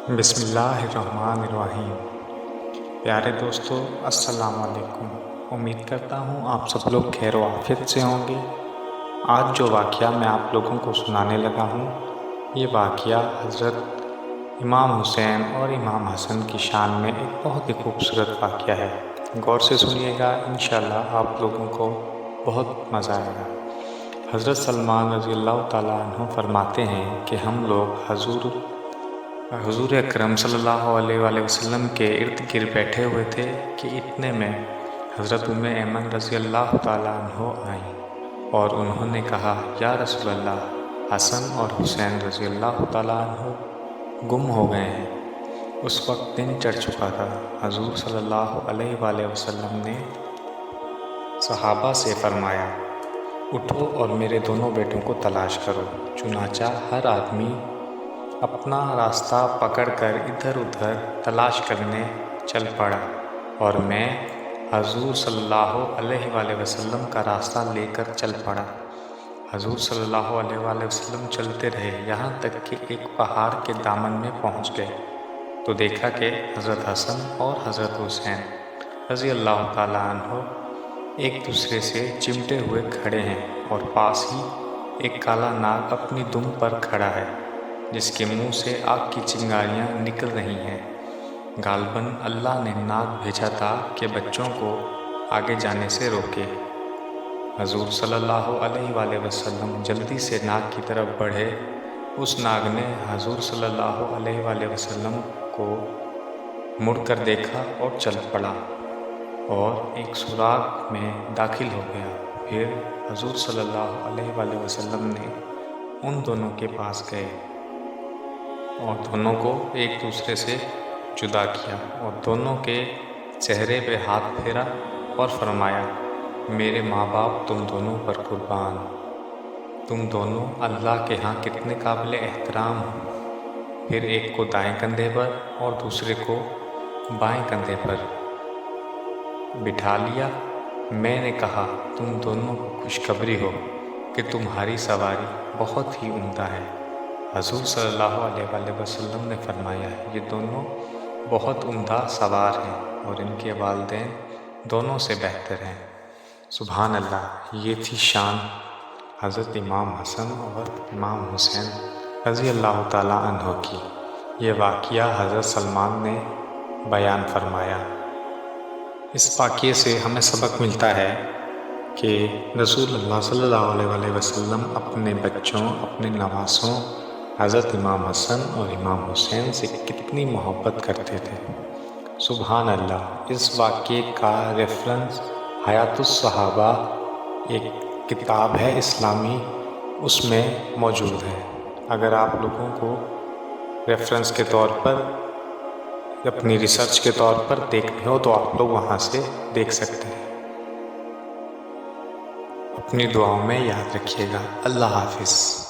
بسم اللہ الرحمن الرحیم۔ پیارے دوستو، السلام علیکم۔ امید کرتا ہوں آپ سب لوگ خیر و عافیت سے ہوں گے۔ آج جو واقعہ میں آپ لوگوں کو سنانے لگا ہوں، یہ واقعہ حضرت امام حسین اور امام حسن کی شان میں ایک بہت ہی خوبصورت واقعہ ہے۔ غور سے سنیے گا، انشاءاللہ آپ لوگوں کو بہت مزہ آئے گا۔ حضرت سلمان رضی اللہ تعالیٰ عنہ فرماتے ہیں کہ ہم لوگ حضور اکرم صلی اللہ علیہ وآلہ وسلم کے ارد گرد بیٹھے ہوئے تھے کہ اتنے میں حضرت ایمن رضی اللہ تعالیٰ عنہ آئیں اور انہوں نے کہا، یا رسول اللہ، حسن اور حسین رضی اللہ تعالیٰ عنہ گم ہو گئے ہیں۔ اس وقت دن چڑھ چکا تھا۔ حضور صلی اللہ علیہ وآلہ وسلم نے صحابہ سے فرمایا، اٹھو اور میرے دونوں بیٹوں کو تلاش کرو۔ چنانچہ ہر آدمی اپنا راستہ پکڑ کر ادھر ادھر تلاش کرنے چل پڑا اور میں حضور صلی اللہ علیہ وآلہ وسلم کا راستہ لے کر چل پڑا۔ حضور صلی اللہ علیہ وآلہ وسلم چلتے رہے، یہاں تک کہ ایک پہاڑ کے دامن میں پہنچ گئے تو دیکھا کہ حضرت حسن اور حضرت حسین رضی اللہ تعالیٰ عنہ ایک دوسرے سے چمٹے ہوئے کھڑے ہیں اور پاس ہی ایک کالا ناگ اپنی دم پر کھڑا ہے، جس کے منہ سے آگ کی چنگاریاں نکل رہی ہیں۔ غالباً اللہ نے ناگ بھیجا تھا کہ بچوں کو آگے جانے سے روکے۔ حضور صلی اللہ علیہ وآلہ وسلم جلدی سے ناگ کی طرف بڑھے۔ اس ناگ نے حضور صلی اللہ علیہ وآلہ وسلم کو مڑ کر دیکھا اور چل پڑا اور ایک سوراخ میں داخل ہو گیا۔ پھر حضور صلی اللہ علیہ وآلہ وسلم نے ان دونوں کے پاس گئے اور دونوں کو ایک دوسرے سے جدا کیا اور دونوں کے چہرے پہ ہاتھ پھیرا اور فرمایا، میرے ماں باپ تم دونوں پر قربان، تم دونوں اللہ کے ہاں کتنے قابل احترام ہو۔ پھر ایک کو دائیں کندھے پر اور دوسرے کو بائیں کندھے پر بٹھا لیا۔ میں نے کہا، تم دونوں کو خوشخبری ہو کہ تمہاری سواری بہت ہی عمدہ ہے۔ حضور صلی اللہ علیہ وآلہ وسلم نے فرمایا، یہ دونوں بہت عمدہ سوار ہیں اور ان کے والدین دونوں سے بہتر ہیں۔ سبحان اللہ! یہ تھی شان حضرت امام حسن اور امام حسین رضی اللہ تعالیٰ عنہ کی۔ یہ واقعہ حضرت سلمان نے بیان فرمایا۔ اس واقعے سے ہمیں سبق ملتا ہے کہ رسول اللہ صلی اللہ علیہ وآلہ وسلم اپنے بچوں، اپنے نواسوں حضرت امام حسن اور امام حسین سے کتنی محبت کرتے تھے۔ سبحان اللہ! اس واقعے کا ریفرنس حیات الصحابہ ایک کتاب ہے اسلامی، اس میں موجود ہے۔ اگر آپ لوگوں کو ریفرنس کے طور پر، اپنی ریسرچ کے طور پر دیکھنی ہو تو آپ لوگ وہاں سے دیکھ سکتے ہیں۔ اپنی دعاؤں میں یاد رکھیے گا۔ اللہ حافظ۔